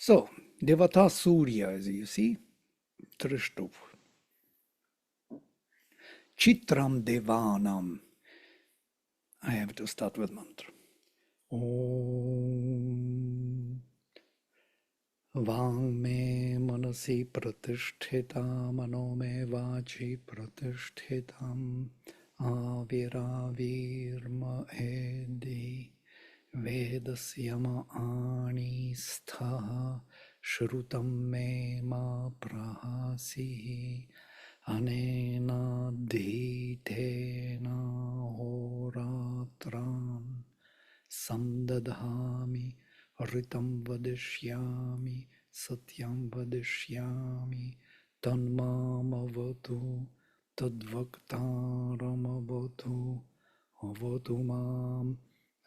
So, Devata Surya, as you see, Trishtup. Chitram Devanam. I have to start with mantra. Om Vang me manasi pratisthita mano me vachi pratishthitam aviravirma edi vedasyama ani stha shrutam me ma prahasi anena dhitena horatram samdadhami ritam vadishyami satyam vadishyami tanmamavatu tadvaktaram avatu mam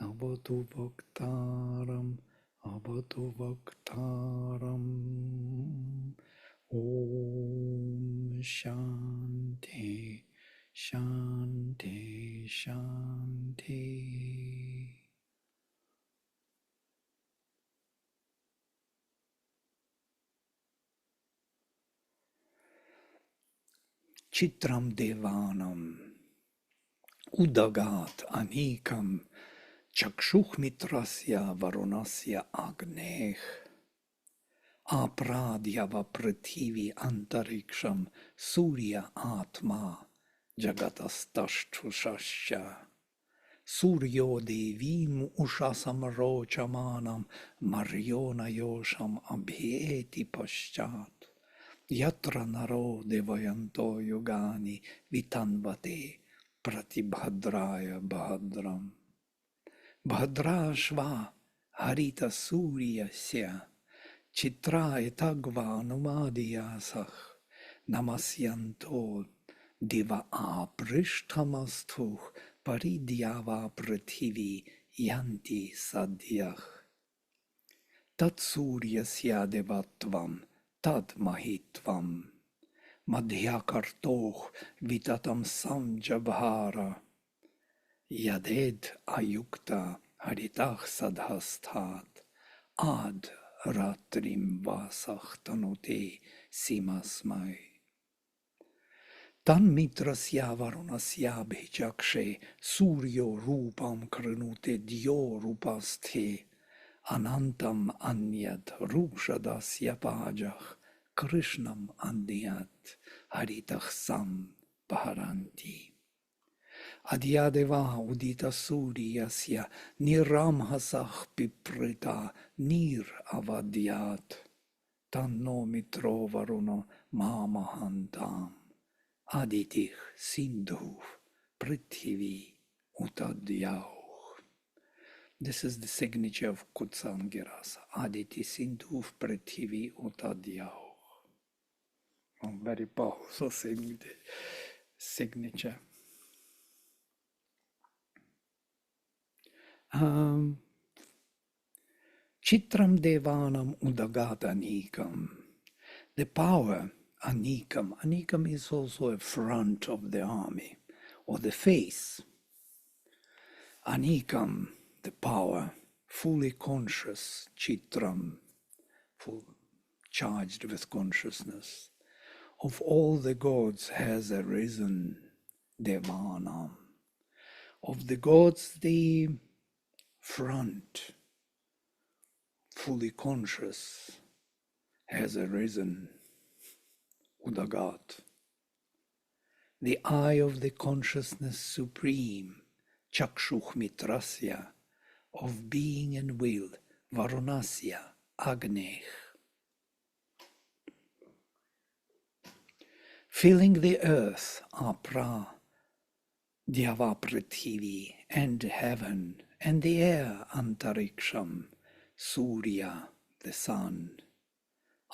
avatu vaktaram avatu vaktaram. Om Shanti Shanti Shanti. Chitram Devanam Udagat Anikam Chakshuhmitrasya Varunasya Agneh Apradyava Prithivi Antariksham Surya Atma Jagatastashtushasya Suryo Devim Ushasam Rochamanam Maryona Yosham Abhyeti Paschat Yatra Naro Devayanto Yogani Vitanvate Pratibhadraya Bhadram Bhadrashva Harita Suryasya Chitra Etagva Numadiyasah Namasyanto Diva Aprishthamastuh Paridyava Prithivi Yanti Sadyah Tat Suryasya Devatvam Tad Mahitvam Madhyakartoh Vitatam Samjabhara Yaded Ayukta Haritah Sadhasthat Ad Ratrim Vasach Tanute Simasmai Tan Mitrasya Varunasya Bhijakshe Suryo Rupam Kranute Dio Rupasthe Anantam Anyat Rushadasya Pajach Krishnam Anyat Haritach Sam Bharanti Adyadeva Udita Suryasya Niramhasach Piprita Nir Avadyat Tanno Mitro Varuno Mamahantam Aditich Sindhu Prithivi Utadyahu. This is the signature of Kutsangirasa. Aditi Sindhu Prithivi Utadyahu. Very powerful signature. Chitram Devanam Udagata Anikam. The power, Anikam. Anikam is also a front of the army, or the face. Anikam, the power, fully conscious, Chitram, full, charged with consciousness, of all the gods has arisen, Devanam. Of the gods, the front, fully conscious, has arisen, Udagat. The eye of the consciousness supreme, Chakshuh Mitrasya, of being and will, Varunasya, Agneh. Filling the earth, Apra, Dyava Prithivi, and heaven, and the air, Antariksham, Surya, the sun,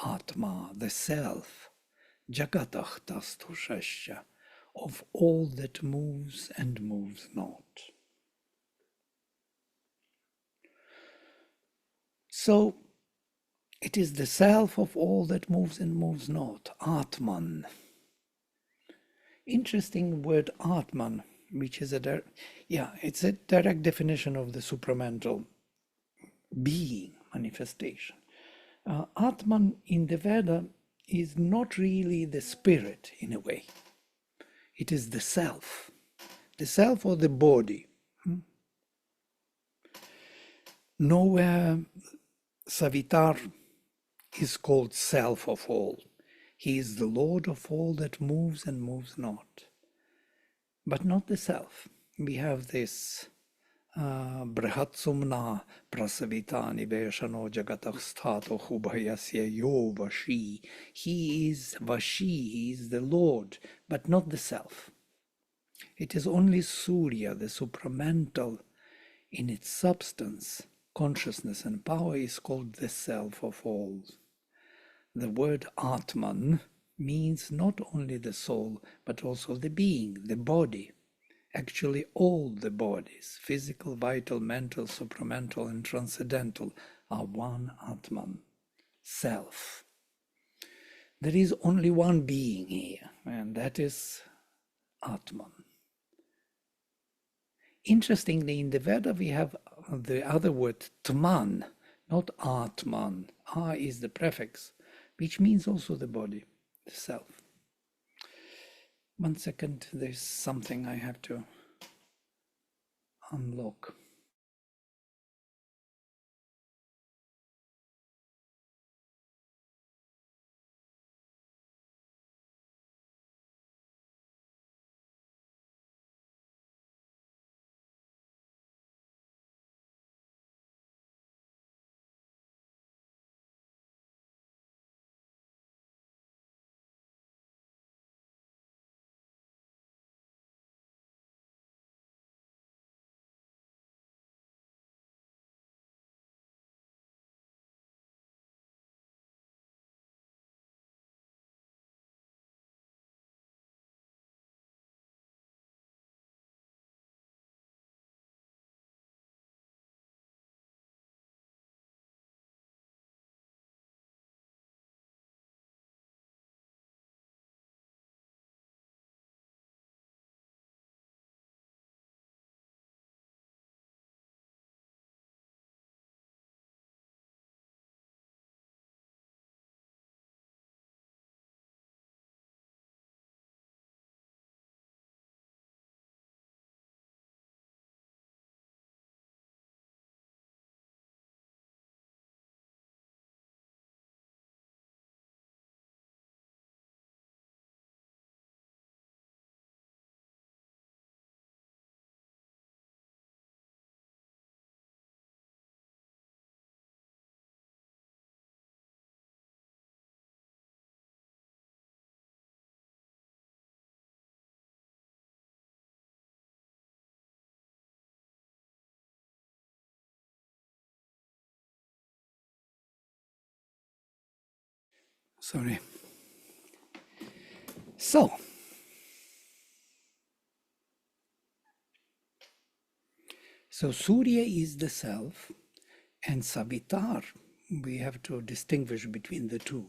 Atma, the self, Jagatah Tastushasya, of all that moves and moves not. So, it is the self of all that moves and moves not, Atman. Interesting word Atman, which is it's a direct definition of the supramental being manifestation. Atman in the Veda is not really the spirit in a way. It is the self or the body. Nowhere Savitar is called self of all. He is the Lord of all that moves and moves not, but not the self. We have this Brihatsumna prasavita niveshano jagatah sthato hubhayasya yo vashi. He is Vashi, he is the Lord, but not the self. It is only Surya, the supramental in its substance, consciousness and power, is called the self of all. The word Atman means not only the soul, but also the being, the body. Actually, all the bodies, physical, vital, mental, supramental, and transcendental, are one Atman, self. There is only one being here, and that is Atman. Interestingly, in the Veda, we have the other word Tman, not Atman. A is the prefix, which means also the body, the self. 1 second, there's something I have to unlock. Sorry. So Surya is the self, and Savitar, we have to distinguish between the two.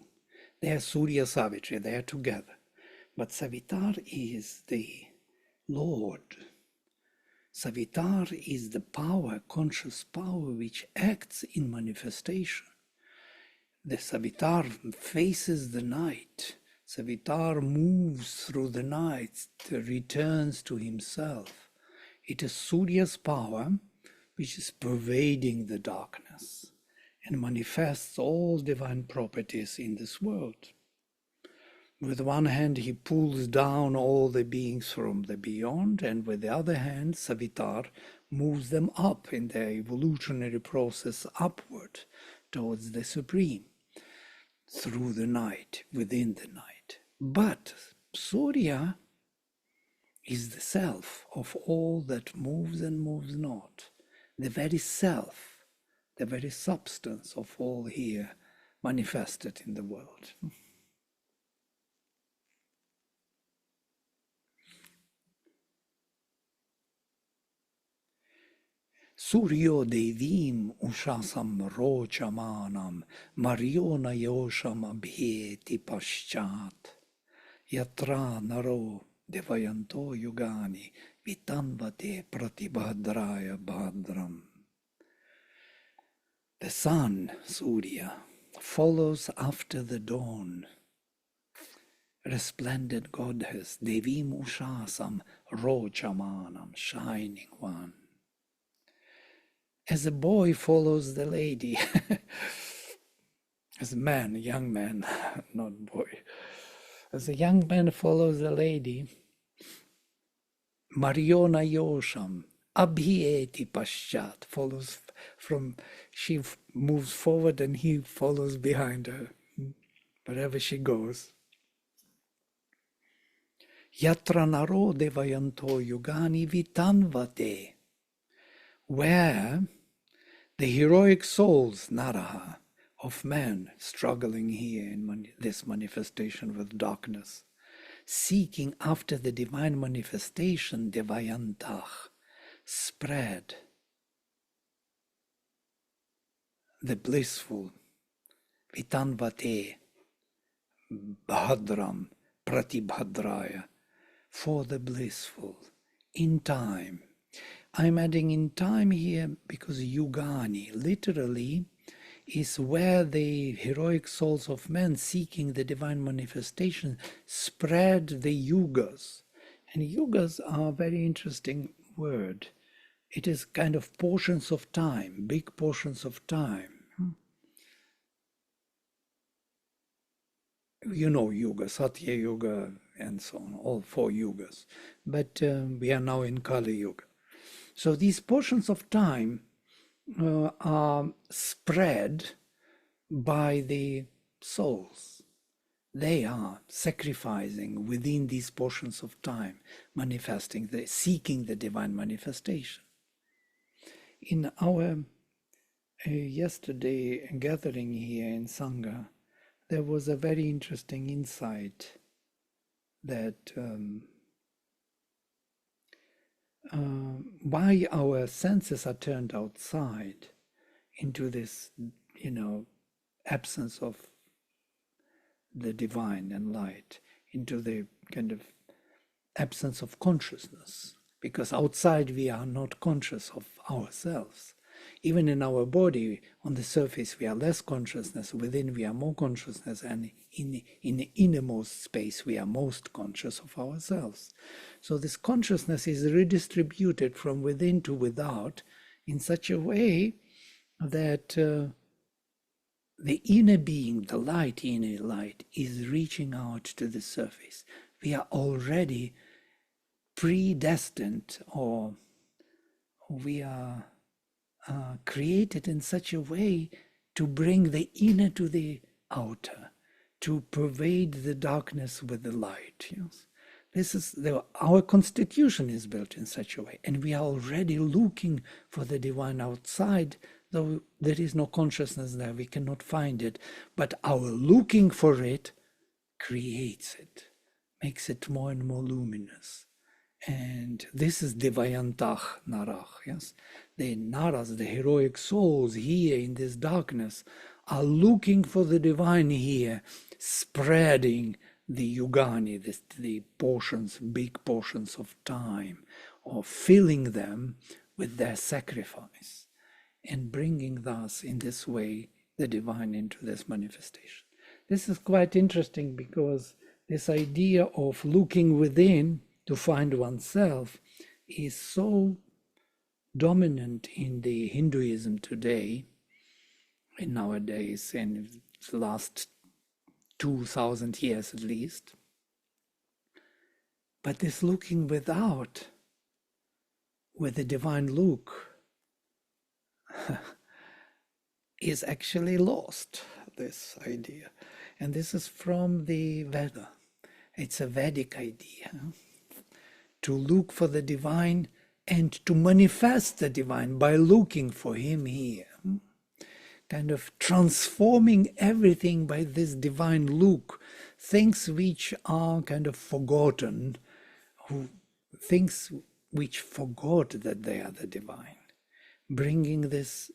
They are Surya Savitri, they are together. But Savitar is the Lord. Savitar is the power, conscious power, which acts in manifestation. The Savitar faces the night. Savitar moves through the night, returns to himself. It is Surya's power which is pervading the darkness and manifests all divine properties in this world. With one hand, he pulls down all the beings from the beyond, and with the other hand, Savitar moves them up in their evolutionary process upward towards the Supreme, through the night, within the night. But Surya is the self of all that moves and moves not, the very self, the very substance of all here manifested in the world. Suryo devim ushasam rochamanam mariona yosham abheti paschat yatra naro devayanto yugani vitanvate pratibhadraya bhadram. The sun, Surya, follows after the dawn. Resplendent goddess, Devim Ushasam, Rochamanam, shining one. As a boy follows the lady, as a man, young man, not boy, as a young man follows the lady, Mariona Yosham, Abhieti Paschat, follows from, she moves forward and he follows behind her, wherever she goes. Yatra naro devayanto yugani vitanvate, where the heroic souls, Naraha, of man struggling here in this manifestation with darkness, seeking after the divine manifestation, Devayantach, spread the blissful, Vitanvate, Bhadram, Pratibhadraya, for the blissful, in time. I'm adding in time here because Yugani literally is where the heroic souls of men seeking the divine manifestation spread the yugas. And yugas are a very interesting word. It is kind of portions of time, big portions of time. You know Yuga, Satya Yuga, and so on, all 4 yugas. But we are now in Kali Yuga. So these portions of time are spread by the souls. They are sacrificing within these portions of time, manifesting, seeking the divine manifestation. In our yesterday gathering here in Sangha, there was a very interesting insight that why our senses are turned outside into this, absence of the divine and light, into the kind of absence of consciousness, because outside we are not conscious of ourselves. Even in our body, on the surface we are less consciousness, within we are more consciousness, and in the innermost space we are most conscious of ourselves. So this consciousness is redistributed from within to without in such a way that the inner being, the light, inner light, is reaching out to the surface. We are already predestined, or we are created in such a way to bring the inner to the outer, to pervade the darkness with the light. Yes? This is our constitution is built in such a way, and we are already looking for the divine outside, though there is no consciousness there, we cannot find it, but our looking for it creates it, makes it more and more luminous. And this is Devayantach Narach, yes? The Naras, the heroic souls here in this darkness, are looking for the divine here, spreading the Yugani, the portions, big portions of time, or filling them with their sacrifice, and bringing thus, in this way, the divine into this manifestation. This is quite interesting because this idea of looking within to find oneself is so dominant in the Hinduism today, in nowadays, in the last 2000 years at least. But this looking without, with the divine look, is actually lost, this idea. And this is from the Veda. It's a Vedic idea. To look for the divine and to manifest the divine by looking for him here. Kind of transforming everything by this divine look. Things which are kind of forgotten, things which forgot that they are the divine. Bringing this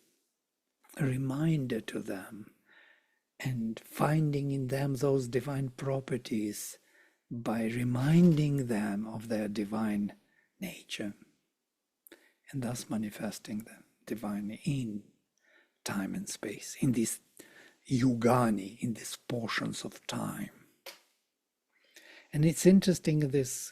reminder to them and finding in them those divine properties by reminding them of their divine nature, and thus manifesting them divine in time and space, in this yugani, in these portions of time. And it's interesting, this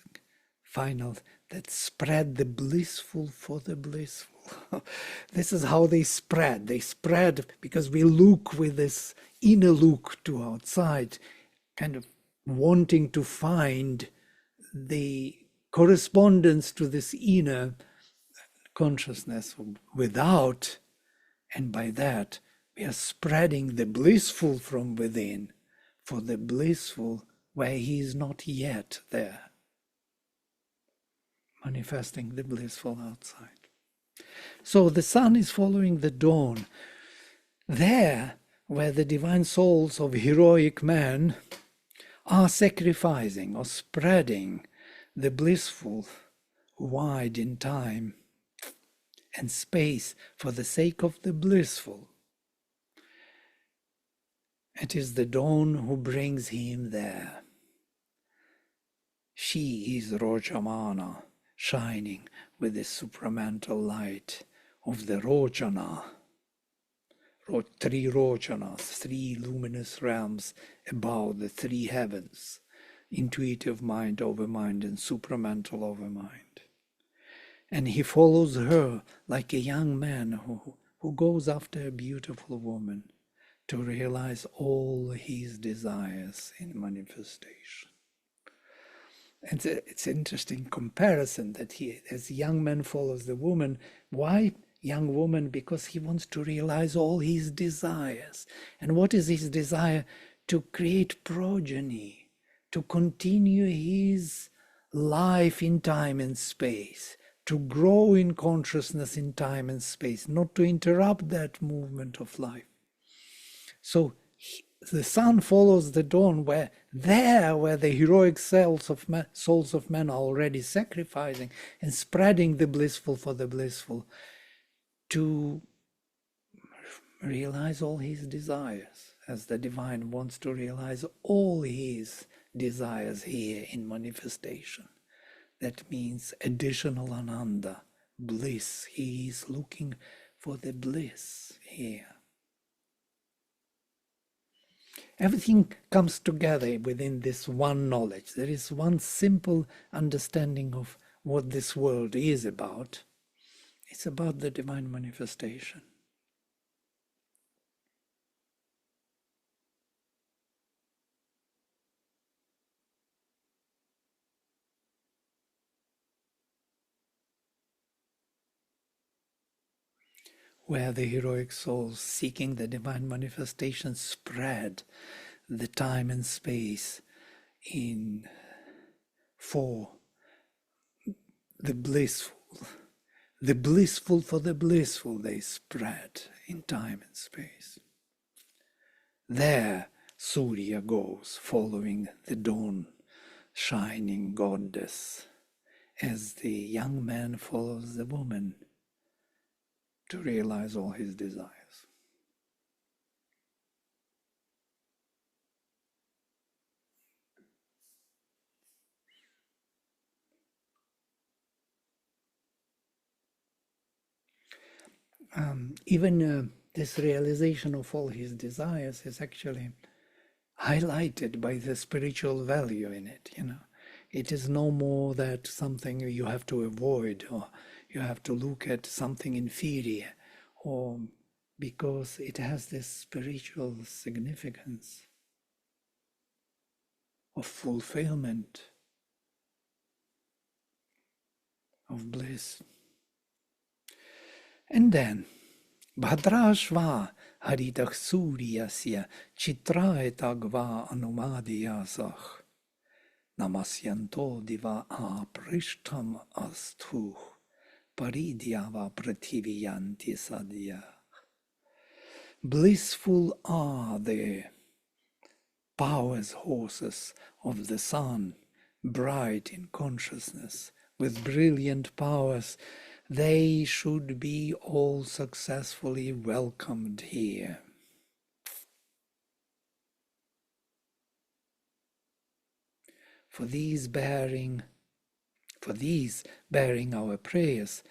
final, that spread the blissful for the blissful. This is how they spread. They spread because we look with this inner look to outside, kind of wanting to find the correspondence to this inner consciousness without, and by that we are spreading the blissful from within for the blissful where he is not yet there, manifesting the blissful outside. So the sun is following the dawn. There, where the divine souls of heroic men are sacrificing or spreading the blissful wide in time and space for the sake of the blissful, it is the dawn who brings him there. She is Rojamana, shining with the supramental light of the Rojana. Three Rojanas, three luminous realms above the three heavens, intuitive mind, overmind, and supramental overmind. And he follows her like a young man who goes after a beautiful woman to realize all his desires in manifestation. And it's an interesting comparison that he, as a young man, follows the woman. Why young woman? Because he wants to realize all his desires. And what is his desire? To create progeny, to continue his life in time and space, to grow in consciousness in time and space, not to interrupt that movement of life. So the sun follows the dawn, where the heroic souls of men are already sacrificing and spreading the blissful for the blissful to realize all his desires, as the divine wants to realize all his desires here in manifestation. That means additional ananda, bliss. He is looking for the bliss here. Everything comes together within this one knowledge. There is one simple understanding of what this world is about. It's about the divine manifestation. Where the heroic souls seeking the divine manifestation spread the time and space for the blissful for the blissful, they spread in time and space. There Surya goes, following the dawn shining goddess, as the young man follows the woman to realize all his desires. Even this realization of all his desires is actually highlighted by the spiritual value in it. It is no more that something you have to avoid, or you have to look at something inferior, or because it has this spiritual significance of fulfillment, of bliss. And then Bhadrashva haritach suryasya chitraetagva anumadiyasach namasyanto diva aprishtam asthu paridyava prathiviyanti sadya. Blissful are the powers horses of the sun, bright in consciousness, with brilliant powers. They should be all successfully welcomed here. For these bearing our prayers,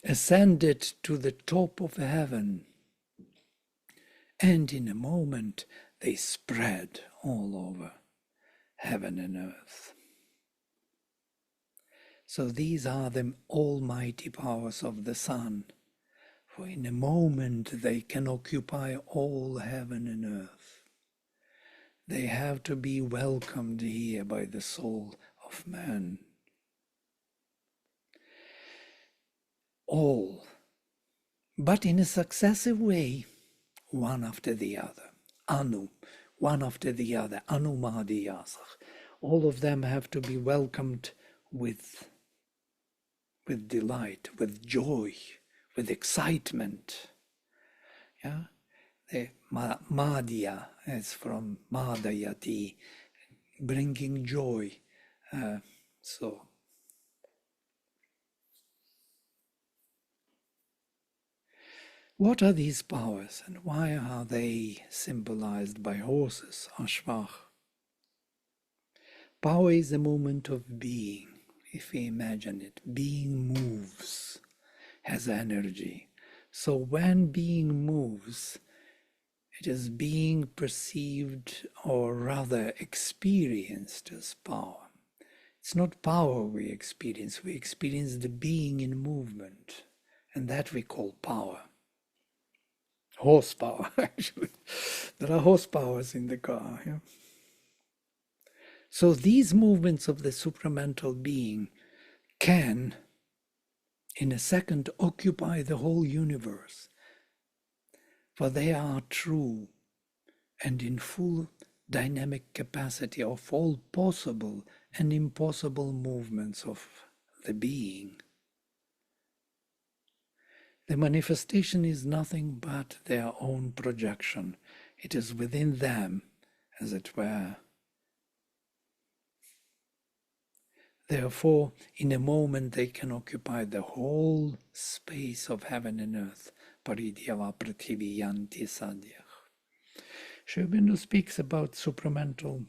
ascended to the top of heaven, and in a moment they spread all over heaven and earth. So these are the almighty powers of the sun, for in a moment they can occupy all heaven and earth. They have to be welcomed here by the soul of man. All, but in a successive way, one after the other. Anu, one after the other. Anumadiyasach. All of them have to be welcomed with delight, with joy, with excitement. Yeah, the madhya is from madayati, bringing joy. So what are these powers, and why are they symbolized by horses, ashvach? Power is a moment of being. If we imagine it, being moves, has energy. So when being moves, it is being perceived, or rather experienced, as power. It's not power we experience the being in movement, and that we call power. Horsepower, actually. There are horsepowers in the car. Yeah? So these movements of the supramental being can, in a second, occupy the whole universe, for they are true and in full dynamic capacity of all possible and impossible movements of the being. The manifestation is nothing but their own projection. It is within them, as it were. Therefore, in a moment they can occupy the whole space of heaven and earth. Paridyava prithivi yanti sadyah. Sri Aurobindo speaks about supramental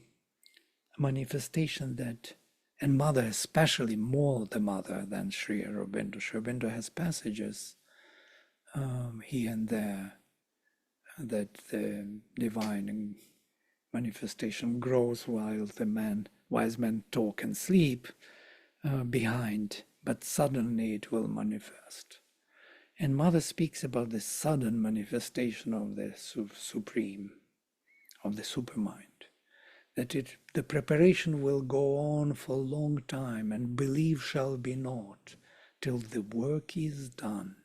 manifestation that, and Mother especially, more the Mother than Sri Aurobindo. Sri Aurobindo has passages here and there that the divine manifestation grows while the wise men talk and sleep behind, but suddenly it will manifest. And Mother speaks about the sudden manifestation of the supreme, of the supermind, that the preparation will go on for a long time, and belief shall be naught till the work is done.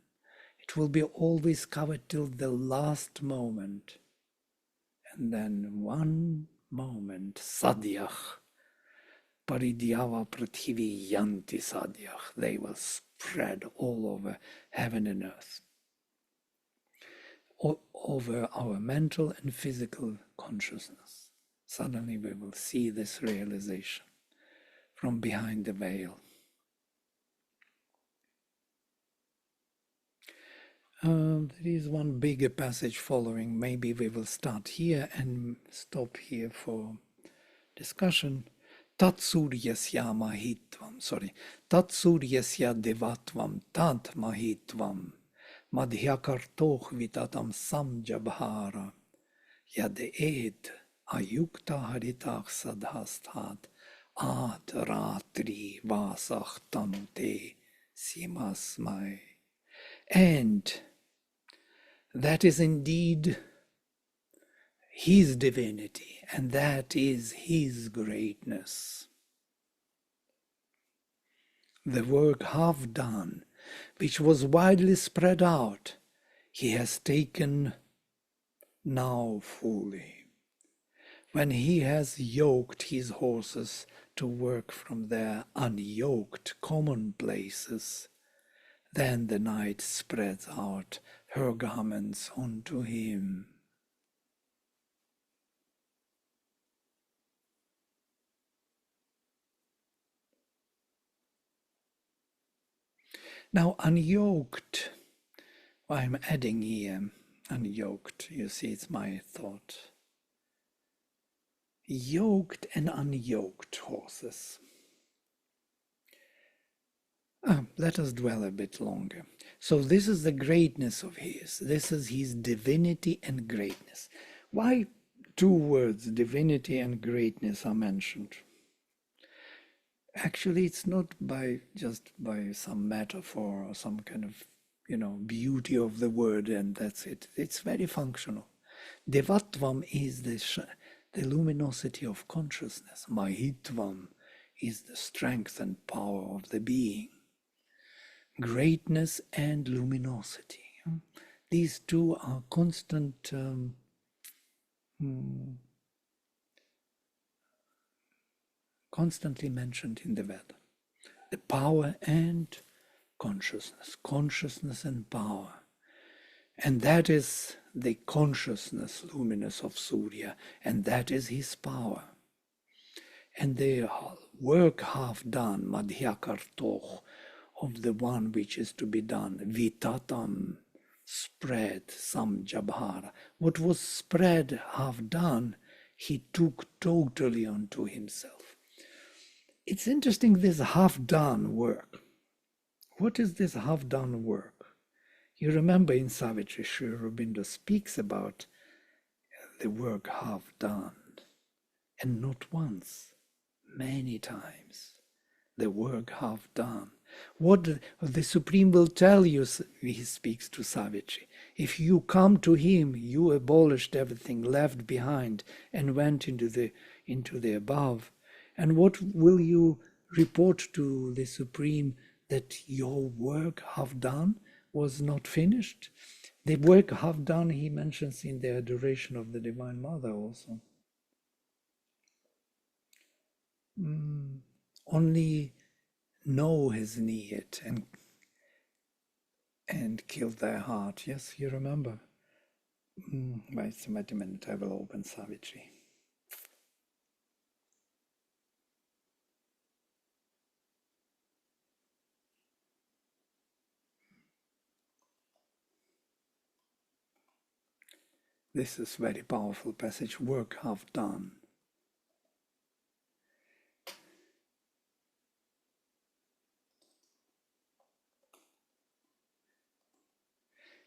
It will be always covered till the last moment. And then one moment, sadyach, paridyava prithivi yanti sadyach, they will spread all over heaven and earth, all over our mental and physical consciousness. Suddenly we will see this realization from behind the veil. There is one bigger passage following. Maybe we will start here and stop here for discussion. Tat suryasya mahitvam, Tatsuryasya devatvam tad mahitvam madhyakartoh vitatam samjabhara yadeed ayukta haritach sadhasthat ad ratri vasach tanute simasmai. And that is indeed his divinity, and that is his greatness. The work half done, which was widely spread out, he has taken now fully. When he has yoked his horses to work from their unyoked commonplaces, then the night spreads out her garments onto him. Now, unyoked, I'm adding here, unyoked, you see, it's my thought. Yoked and unyoked horses. Let us dwell a bit longer. So this is the greatness of his. This is his divinity and greatness. Why two words, divinity and greatness, are mentioned? Actually, it's not just by some metaphor or some kind of, beauty of the word and that's it. It's very functional. Devatvam is the luminosity of consciousness. Mahitvam is the strength and power of the being. Greatness and luminosity. These two are constantly mentioned in the Veda. The power and consciousness and power. And that is the consciousness luminous of Surya, and that is his power. And the work half done, madhyakartoch, of the one which is to be done, vitatam, spread, samjabhara. What was spread, half done, he took totally unto himself. It's interesting, this half done work. What is this half done work? You remember in Savitri, Sri Aurobindo speaks about the work half done, and not once, many times, the work half done. What the Supreme will tell you, he speaks to Savitri, if you come to him, you abolished everything left behind and went into the above. And what will you report to the Supreme? That your work half done was not finished. The work half done he mentions in the adoration of the Divine Mother also. Only know has needed and killed thy heart. Yes, you remember. Wait a minute, I will open Savitri. This is very powerful passage, work half done.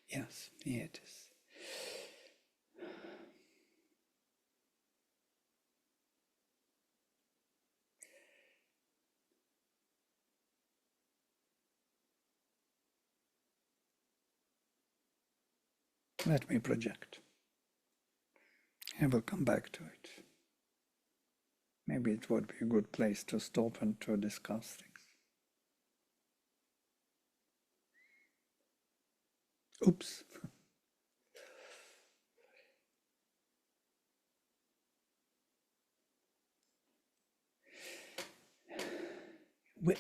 Yes, here it is. Let me project. I will come back to it. Maybe it would be a good place to stop and to discuss things. Oops.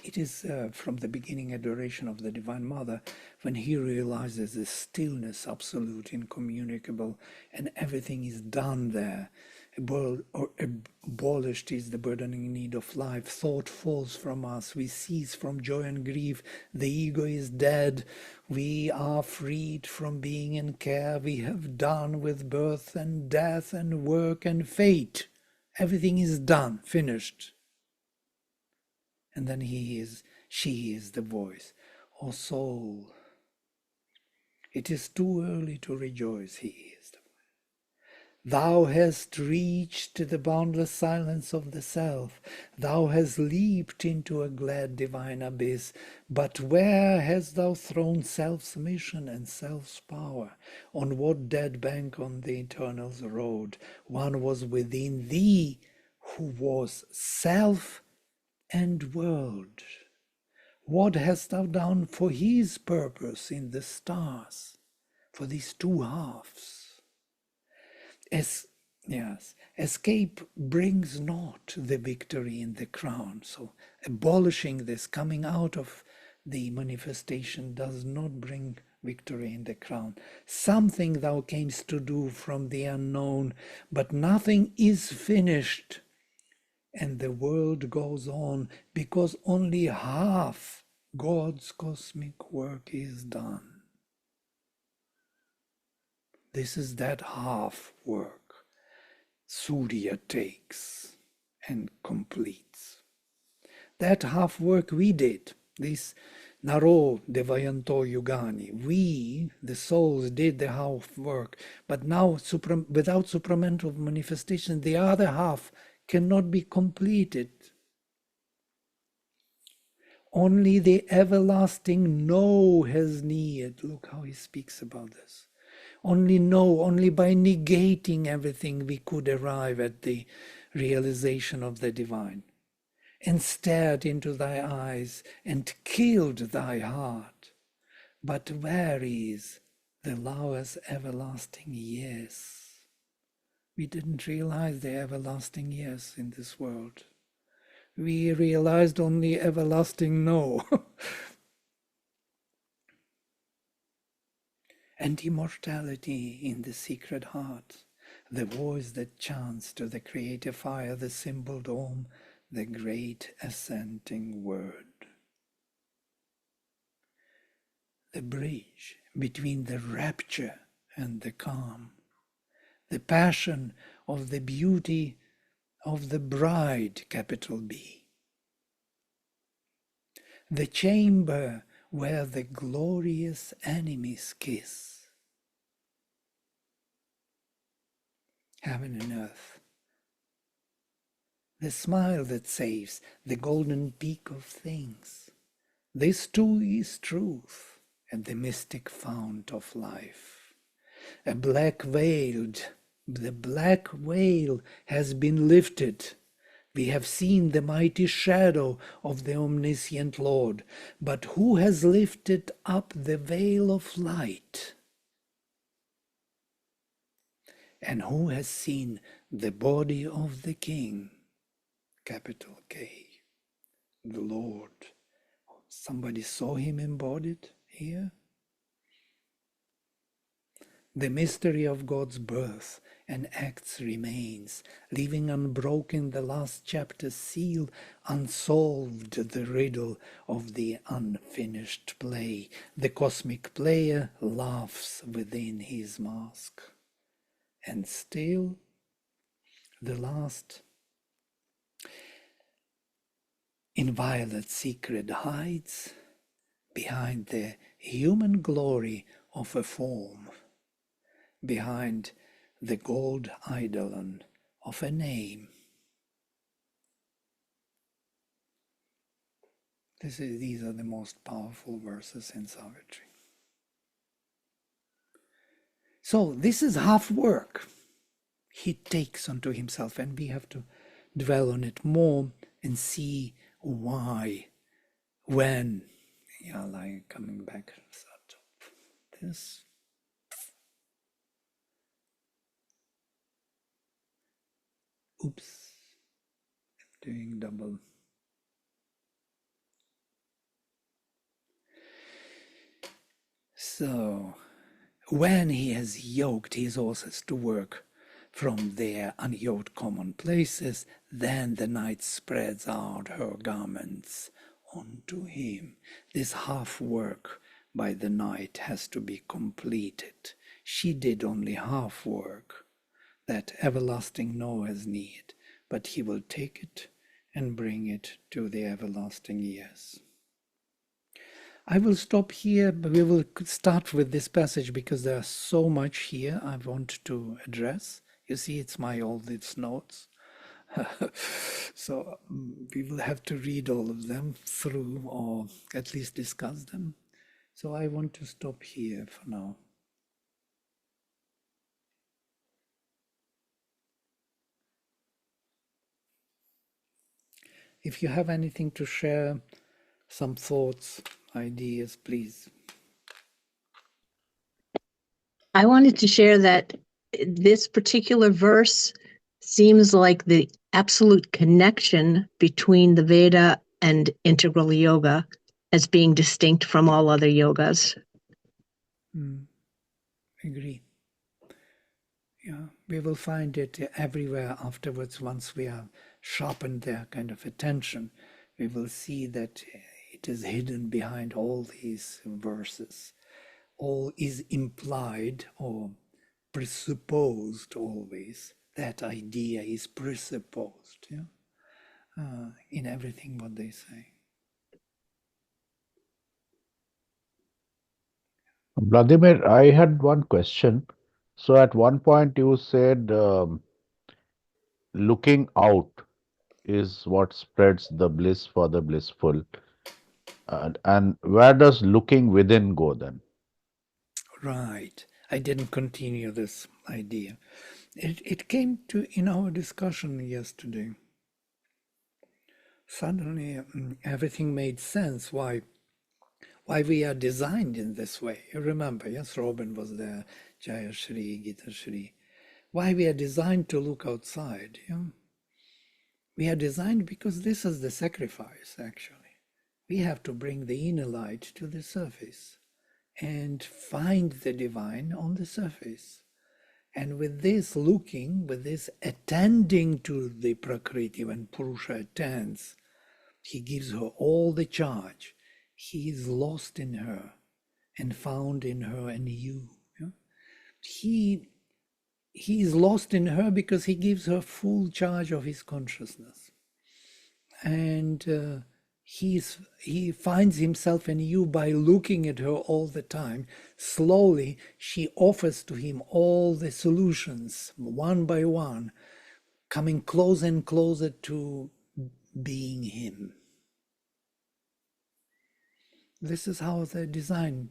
It is from the beginning adoration of the Divine Mother, when he realizes the stillness absolute, incommunicable, and everything is done there. Abolished is the burdening need of life. Thought falls from us. We cease from joy and grief. The ego is dead. We are freed from being in care. We have done with birth and death and work and fate. Everything is done, finished. And then she is the voice. O soul, it is too early to rejoice, he is the voice. Thou hast reached the boundless silence of the self. Thou hast leaped into a glad divine abyss. But where hast thou thrown self's mission and self's power? On what dead bank on the eternal's road? One was within thee who was self and world. What hast thou done for his purpose in the stars, for these two halves? Escape brings not the victory in the crown. So abolishing this, coming out of the manifestation, does not bring victory in the crown. Something thou camest to do from the unknown, but nothing is finished. And the world goes on because only half God's cosmic work is done. This is that half work Surya takes and completes. That half work we did. Naro devayanto yugani. We, the souls, did the half work, but now without supramental manifestation, the other half cannot be completed. Only the everlasting no has need. Look how he speaks about this. Only no, only by negating everything we could arrive at the realization of the divine. And stared into thy eyes and killed thy heart. But where is the lowest everlasting yes? We didn't realize the everlasting yes in this world. We realized only everlasting no. And immortality in the secret heart, the voice that chants to the creative fire, the symbol dome, the great ascending word. The bridge between the rapture and the calm, the passion of the beauty of the bride, capital B. The chamber where the glorious enemies kiss. Heaven and earth. The smile that saves, the golden peak of things. This too is truth and the mystic fount of life. The black veil has been lifted. We have seen the mighty shadow of the omniscient Lord, but who has lifted up the veil of light? And who has seen the body of the King? Capital K, the Lord. Somebody saw him embodied here? The mystery of God's birth and acts remains, leaving unbroken the last chapter's seal, unsolved the riddle of the unfinished play. The cosmic player laughs within his mask. And still, the last inviolate secret hides behind the human glory of a form, behind the gold eidolon of a name. These are the most powerful verses in Savitri. So this is half work he takes onto himself, and we have to dwell on it more and see why, when, like coming back to this. Oops, doing double. So, when he has yoked his horses to work from their unyoked common places, then the night spreads out her garments onto him. This half work by the night has to be completed. She did only half work. That everlasting no has need, but he will take it and bring it to the everlasting yes. I will stop here, but we will start with this passage because there's so much here I want to address. You see, it's all its notes. So we will have to read all of them through, or at least discuss them. So I want to stop here for now. If you have anything to share, some thoughts, ideas, please. I wanted to share that this particular verse seems like the absolute connection between the Veda and integral yoga as being distinct from all other yogas. Agree. Yeah, we will find it everywhere afterwards. Once we have sharpened their kind of attention, we will see that it is hidden behind all these verses. All is implied or presupposed always. That idea is presupposed, in everything what they say. Vladimir, I had one question. So at one point you said looking out is what spreads the bliss for the blissful. And where does looking within go then? Right. I didn't continue this idea. It came to in our discussion yesterday. Suddenly, everything made sense. Why we are designed in this way? You remember, yes, Robin was there, Jaya Shri, Gita Shri. Why we are designed to look outside? Yeah? We are designed because this is the sacrifice. Actually, we have to bring the inner light to the surface and find the divine on the surface. And with this looking, with this attending to the Prakriti, when Purusha attends, he gives her all the charge. He is lost in her and found in her and you. Yeah? He is lost in her because he gives her full charge of his consciousness. And he finds himself in you by looking at her all the time. Slowly, she offers to him all the solutions, one by one, coming closer and closer to being him. This is how the design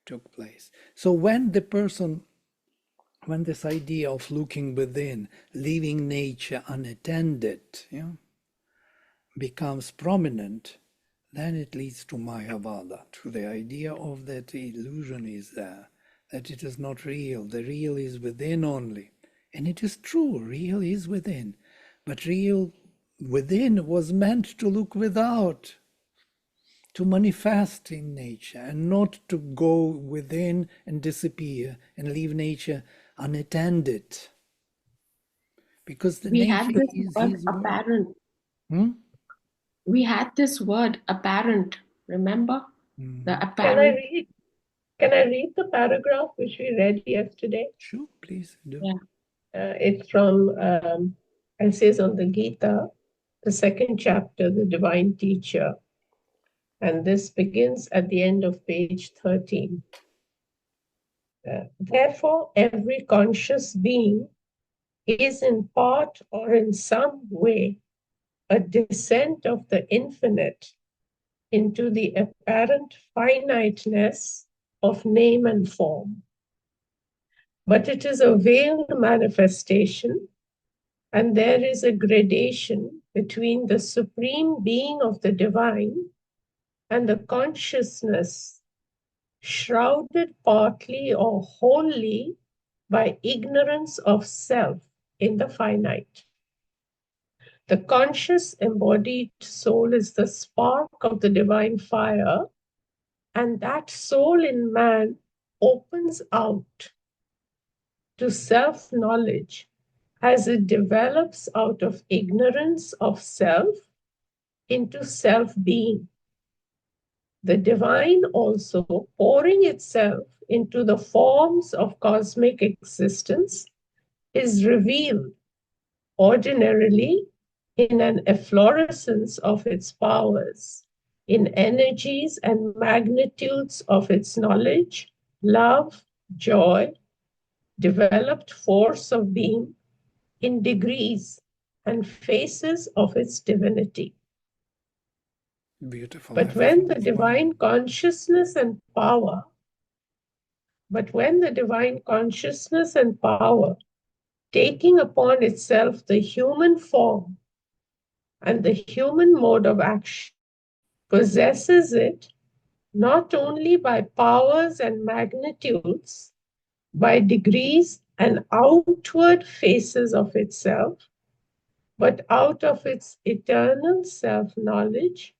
took place. So when this idea of looking within, leaving nature unattended, becomes prominent, then it leads to Mayavada, to the idea of that the illusion is there, that it is not real. The real is within only. And it is true, real is within. But real within was meant to look without, to manifest in nature, and not to go within and disappear and leave nature unattended. Because the We had nature this is word his work. apparent. We had this word apparent, remember? The apparent. Can I read the paragraph which we read yesterday? Sure, please do. Yeah. It's from Essays on the Gita, the second chapter, The Divine Teacher. And this begins at the end of page 13. Therefore, every conscious being is in part or in some way a descent of the infinite into the apparent finiteness of name and form. But it is a veiled manifestation, and there is a gradation between the supreme being of the divine and the consciousness shrouded partly or wholly by ignorance of self in the finite. The conscious embodied soul is the spark of the divine fire, and that soul in man opens out to self-knowledge as it develops out of ignorance of self into self-being. The divine also pouring itself into the forms of cosmic existence is revealed ordinarily in an efflorescence of its powers, in energies and magnitudes of its knowledge, love, joy, developed force of being, in degrees and phases of its divinity. Beautiful. But when the divine consciousness and power, taking upon itself the human form and the human mode of action, possesses it not only by powers and magnitudes, by degrees and outward phases of itself, but out of its eternal self-knowledge,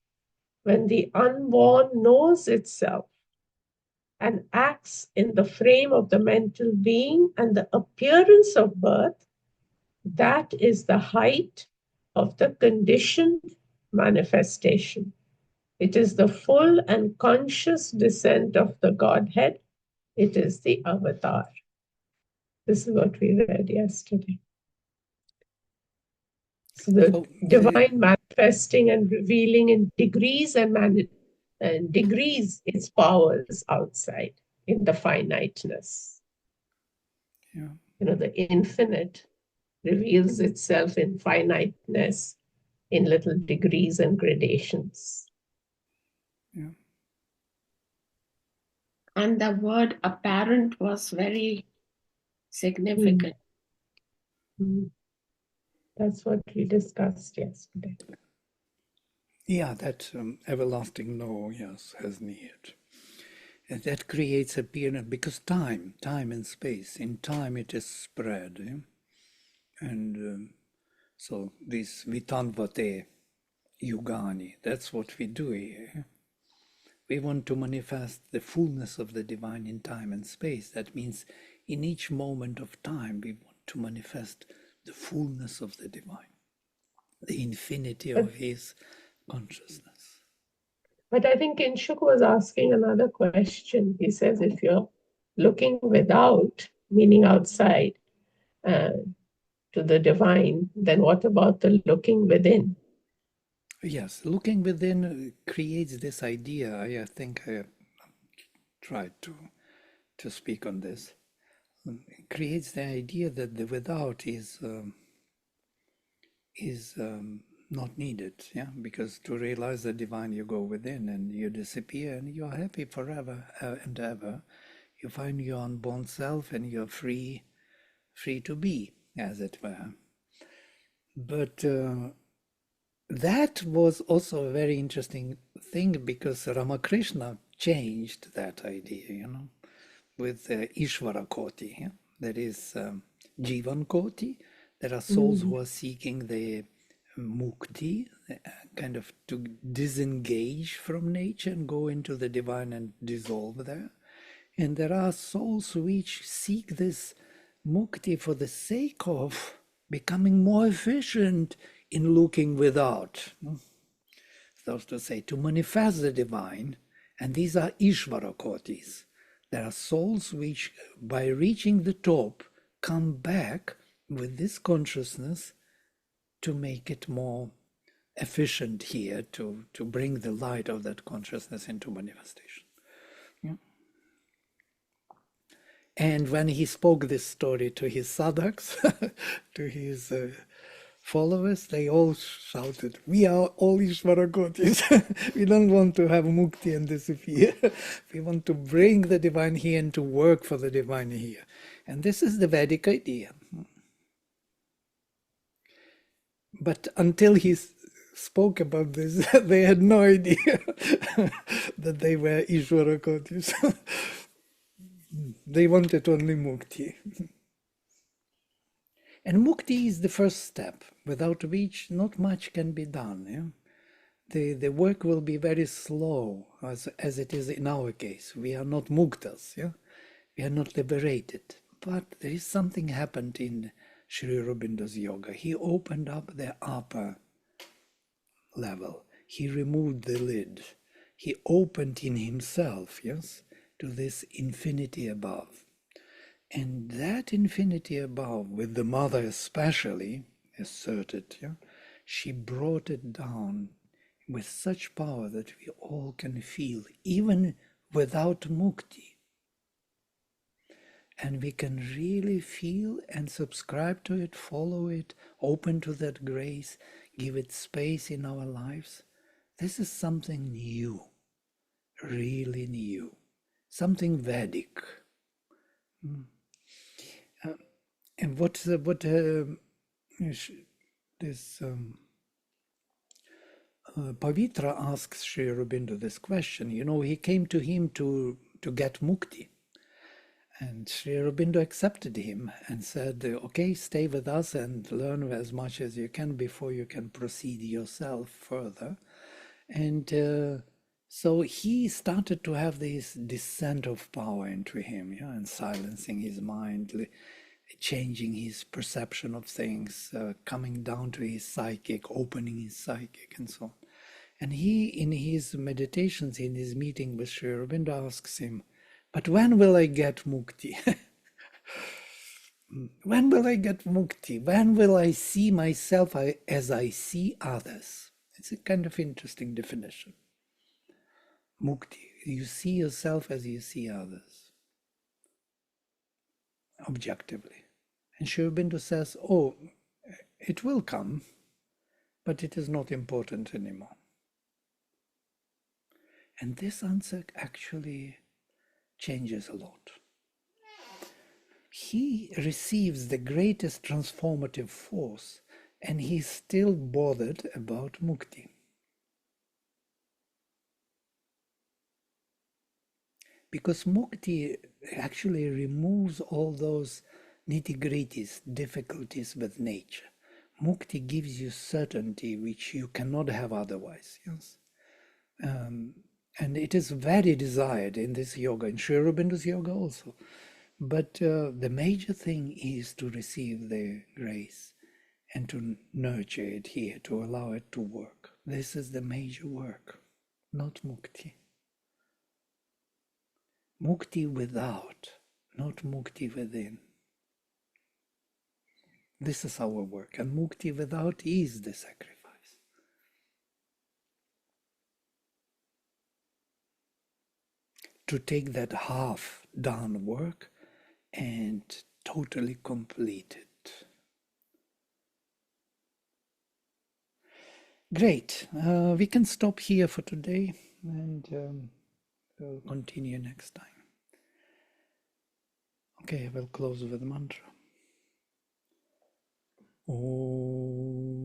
when the unborn knows itself and acts in the frame of the mental being and the appearance of birth, that is the height of the conditioned manifestation. It is the full and conscious descent of the Godhead. It is the avatar. This is what we read yesterday. So the divine manifesting and revealing in degrees and degrees its powers outside. in the finiteness. Yeah. The infinite reveals itself in finiteness, in little degrees and gradations. Yeah. And the word apparent was very significant. That's what we discussed yesterday. Yeah, that everlasting no, yes, has need. And that creates appearance, because time and space, in time it is spread. And so this vitanvate yugani, that's what we do here. We want to manifest the fullness of the divine in time and space. That means in each moment of time, we want to manifest the fullness of the divine, the infinity of his consciousness. But I think Kinshuk was asking another question. He says, if you're looking without, meaning outside, to the divine, then what about the looking within? Yes, looking within creates this idea. I think I tried to speak on this. It creates the idea that the without is not needed, yeah, because to realize the divine, you go within and you disappear and you're happy forever and ever. You find your unborn self and you're free to be, as it were. But that was also a very interesting thing, because Ramakrishna changed that idea, with Ishvara Koti. Yeah? There is Jivan Koti. There are souls who are seeking the mukti, kind of to disengage from nature and go into the divine and dissolve there. And there are souls which seek this mukti for the sake of becoming more efficient in looking without. So to say, to manifest the divine, and these are Ishvara Kotis. There are souls which, by reaching the top, come back with this consciousness to make it more efficient here, to bring the light of that consciousness into manifestation. Yeah. And when he spoke this story to his sadhaks, to his followers, they all shouted, "We are all Ishvarakotis. We don't want to have mukti and disappear. We want to bring the divine here and to work for the divine here." And this is the Vedic idea. But until he spoke about this, they had no idea that they were Ishvarakotis. They wanted only mukti. And mukti is the first step, without which not much can be done. Yeah? The work will be very slow, as it is in our case. We are not muktas, yeah? We are not liberated. But there is something happened in Sri Aurobindo's yoga. He opened up the upper level. He removed the lid. He opened in himself, yes, to this infinity above. And that infinity above, with the mother especially asserted, yeah, she brought it down with such power that we all can feel, even without mukti. And we can really feel and subscribe to it, follow it, open to that grace, give it space in our lives. This is something new, really new, something Vedic. And what this Pavitra asks Sri Aurobindo this question. He came to him to get mukti. And Sri Aurobindo accepted him and said, okay, stay with us and learn as much as you can before you can proceed yourself further. And so he started to have this descent of power into him, yeah, and silencing his mind, changing his perception of things, coming down to his psychic, opening his psychic, and so on. And he, in his meditations, in his meeting with Sri Aurobindo, asks him, but when will I get mukti? When will I get mukti? When will I see myself as I see others? It's a kind of interesting definition. Mukti, you see yourself as you see others. objectively. And Sri Aurobindo says, oh, it will come, but it is not important anymore. And this answer actually changes a lot. He receives the greatest transformative force, and he's still bothered about mukti. Because mukti actually removes all those nitty-gritties, difficulties with nature. Mukti gives you certainty which you cannot have otherwise. Yes, and it is very desired in this yoga, in Sri Aurobindo's yoga also. But the major thing is to receive the grace and to nurture it here, to allow it to work. This is the major work, not mukti. Mukti without, not mukti within. This is our work, and mukti without is the sacrifice. To take that half done work and totally complete it. Great. We can stop here for today, and we'll continue next time. Okay, we'll close with the mantra. Om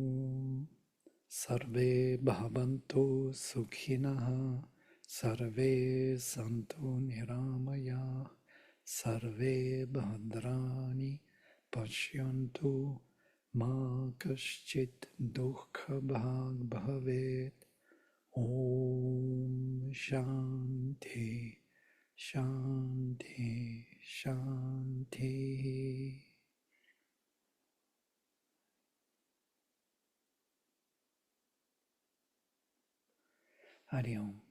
Sarve Bhavantu Sukhinaha Sarve Santu Niramaya Sarve Bhadrani Pashyantu Ma Kaschit Dukha Bhag Bhavet. Om Shanti Shanti Shanti. Hari Om.